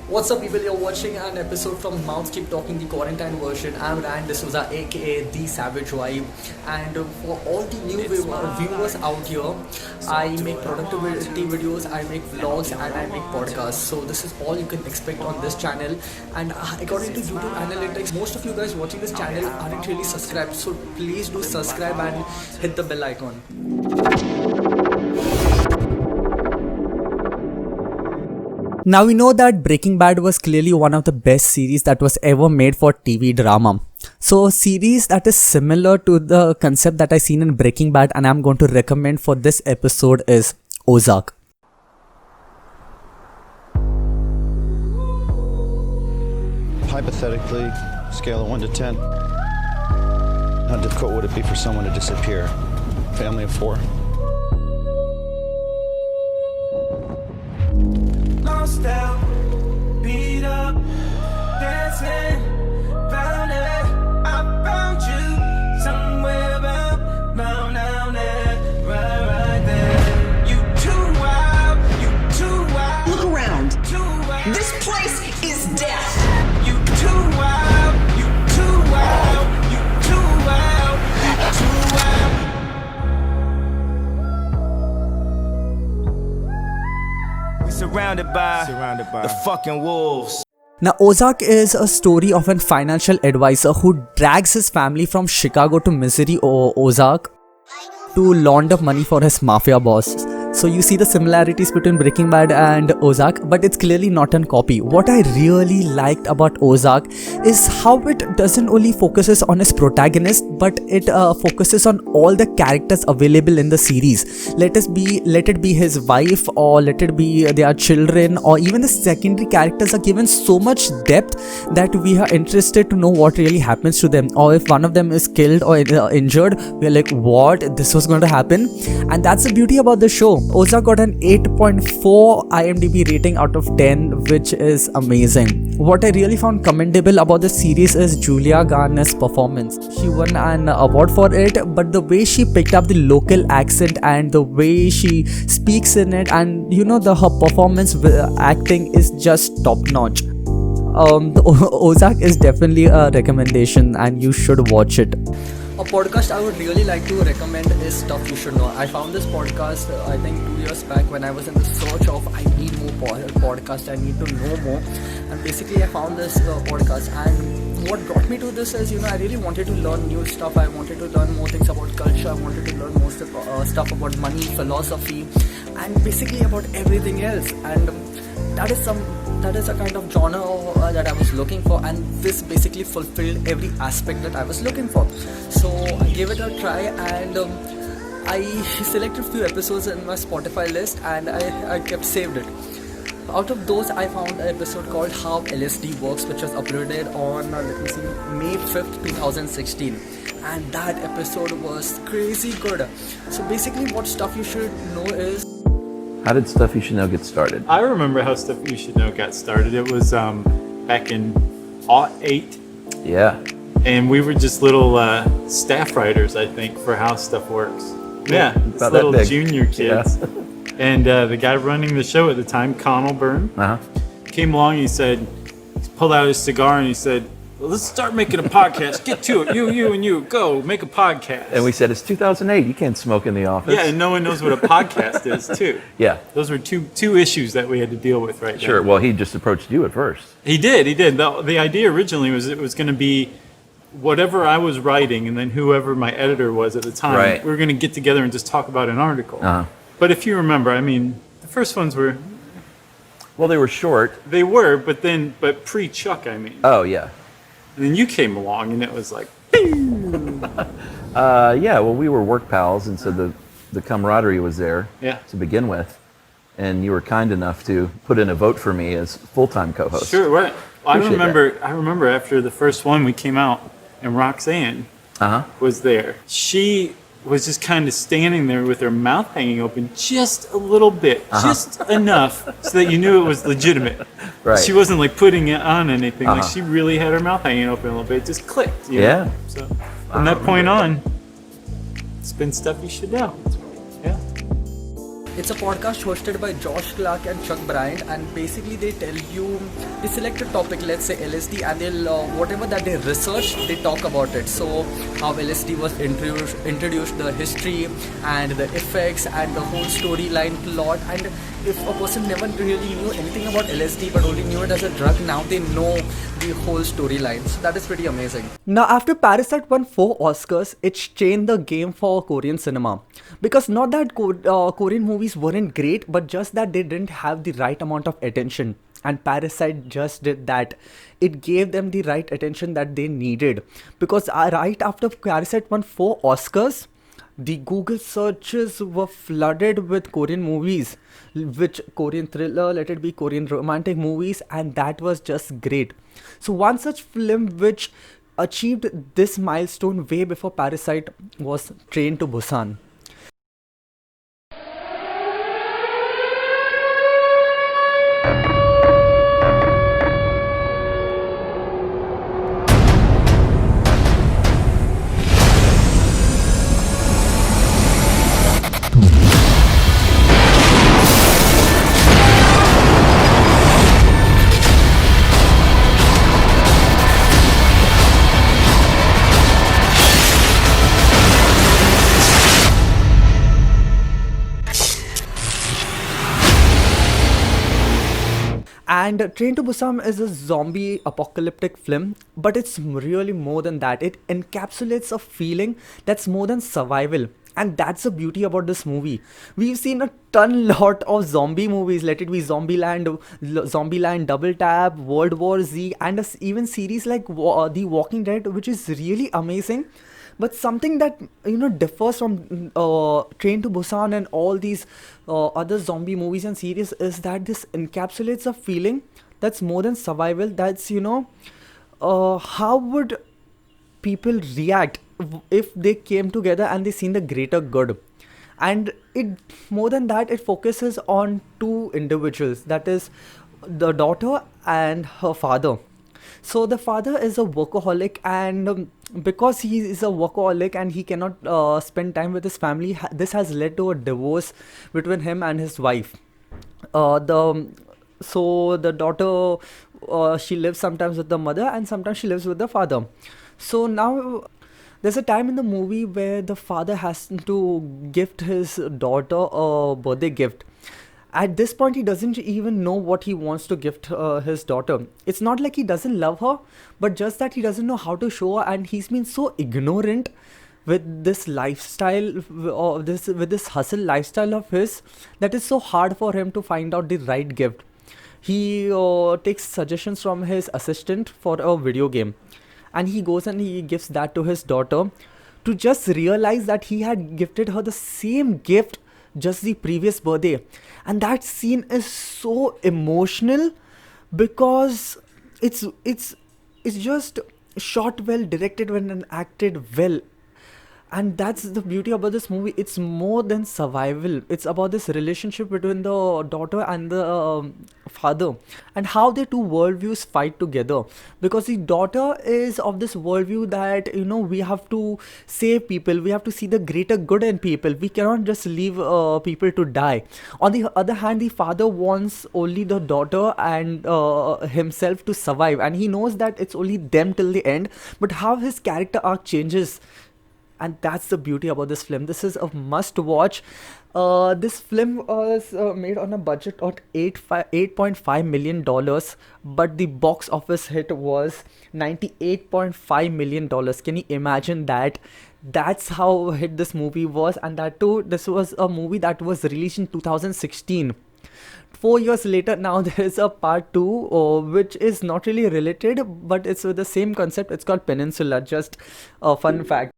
What's up, people? You're watching an episode from Mouth Keep Talking, the quarantine version. I'm Ryan D'Souza, aka The Savage Vibe. And for all the new viewers out here, I make productivity videos, I make vlogs, and I make podcasts. So this is all you can expect on this channel. And according to YouTube analytics, most of you guys watching this channel aren't really subscribed. So please do subscribe and hit the bell icon. Now we know that Breaking Bad was clearly one of the best series that was ever made for TV drama. So a series that is similar to the concept that I seen in Breaking Bad and I'm going to recommend for this episode is Ozark. Hypothetically, scale of 1 to 10, how difficult would it be for someone to disappear? Family of 4? Lost out, beat up, dancing, found it. I found you somewhere down there, right there. You too wild, you too wild. Look around. Too wild. This place is death. You too wild, you too wild, you too wild, you too wild. We surrounded by the fucking wolves. Now, Ozark is a story of a financial advisor who drags his family from Chicago to Missouri or Ozark to launder money for his mafia boss. So you see the similarities between Breaking Bad and Ozark, but it's clearly not a copy. What I really liked about Ozark is how it doesn't only focuses on its protagonist, but it focuses on all the characters available in the series. Let it be his wife, or let it be their children, or even the secondary characters are given so much depth that we are interested to know what really happens to them. Or if one of them is killed or injured, we are like, what? This was going to happen? And that's the beauty about the show. Ozark got an 8.4 IMDb rating out of 10, which is amazing. What I really found commendable about the series is Julia Garner's performance. She won an award for it, but the way she picked up the local accent and the way she speaks in it, and her performance acting is just top notch. Ozark is definitely a recommendation and you should watch it. A podcast I would really like to recommend is Stuff You Should Know. I found this podcast I think 2 years back when I was in the search of I need more podcast, I need to know more, and basically I found this podcast. And what brought me to this is I really wanted to learn new stuff. I wanted to learn more things about culture. I wanted to learn more stuff about money, philosophy, and basically about everything else. And that is a kind of genre that I was looking for, and this basically fulfilled every aspect that I was looking for. So I gave it a try, and I selected a few episodes in my Spotify list, and I kept saved it. Out of those, I found an episode called How LSD Works, which was uploaded on May 5th 2016, and that episode was crazy good. So basically what Stuff You Should Know is, how did Stuff You Should Know get started? I remember how Stuff You Should Know got started. It was back in '08. Yeah. And we were just little staff writers, I think, for How Stuff Works. Yeah, just about little that big. junior kids. Yeah. And the guy running the show at the time, Connell Byrne, came along. He pulled out his cigar and he said, well, let's start making a podcast. Get to it. You, and you. Go, make a podcast. And we said, it's 2008. You can't smoke in the office. Yeah, and no one knows what a podcast is, too. Yeah. Those were two issues that we had to deal with right Sure. there. Well, he just approached you at first. He did. The idea originally was it was going to be whatever I was writing, and then whoever my editor was at the time, Right. we were going to get together and just talk about an article. But if you remember, the first ones were... Well, they were short. They were, but pre-Chuck, Oh, yeah. And then you came along, and it was like... Yeah, well, we were work pals, and so the camaraderie was there to begin with. And you were kind enough to put in a vote for me as full-time co-host. Sure, right. Well, Appreciate I remember after the first one, we came out, and Roxanne was there. She was just kind of standing there with her mouth hanging open just a little bit, just enough so that you knew it was legitimate. Right. She wasn't like putting it on anything. Like she really had her mouth hanging open a little bit. It just clicked. You know? So from that point on, it's been Stuff You Should Know. Yeah. It's a podcast hosted by Josh Clark and Chuck Bryant, and basically they tell you, they select a topic, let's say LSD, and they'll whatever that they research, they talk about it. So how LSD was introduced, the history and the effects and the whole storyline plot. And if a person never really knew anything about LSD but only knew it as a drug, now they know the whole storyline. So that is pretty amazing. Now after Parasite won 4 Oscars, it changed the game for Korean cinema. Because not that Korean movies weren't great, but just that they didn't have the right amount of attention. And Parasite just did that. It gave them the right attention that they needed. Because right after Parasite won 4 Oscars, the Google searches were flooded with Korean movies, which Korean thriller, let it be Korean romantic movies, and that was just great. So one such film which achieved this milestone way before Parasite was Train to Busan. And Train to Busan is a zombie apocalyptic film, but it's really more than that. It encapsulates a feeling that's more than survival. And that's the beauty about this movie. We've seen a lot of zombie movies, let it be Zombieland, Double Tap, World War Z, and even series like The Walking Dead, which is really amazing. But something that differs from Train to Busan and all these other zombie movies and series is that this encapsulates a feeling that's more than survival. That's how would people react if they came together and they seen the greater good. And it more than that, it focuses on 2 individuals, that is the daughter and her father. So the father is a workaholic, and because he is a workaholic and he cannot spend time with his family, this has led to a divorce between him and his wife. So the daughter, she lives sometimes with the mother and sometimes she lives with the father. So now there's a time in the movie where the father has to gift his daughter a birthday gift. At this point, he doesn't even know what he wants to gift his daughter. It's not like he doesn't love her, but just that he doesn't know how to show her, and he's been so ignorant with this lifestyle, or with this hustle lifestyle of his, that it's so hard for him to find out the right gift. He takes suggestions from his assistant for a video game, and he goes and he gives that to his daughter, to just realize that he had gifted her the same gift just the previous birthday. And that scene is so emotional because it's just shot well, directed well, and acted well. And that's the beauty about this movie. It's more than survival. It's about this relationship between the daughter and the father, and how the 2 worldviews fight together. Because the daughter is of this worldview that we have to save people, we have to see the greater good in people, we cannot just leave people to die. On the other hand, the father wants only the daughter and himself to survive, and he knows that it's only them till the end. But how his character arc changes, and that's the beauty about this film. This is a must watch. This film was made on a budget of $8.5 million, but the box office hit was $98.5 million. Can you imagine that? That's how hit this movie was, and that too, this was a movie that was released in 2016. 4 years later, now there is a part 2, which is not really related, but it's with the same concept. It's called Peninsula. Just a fun fact.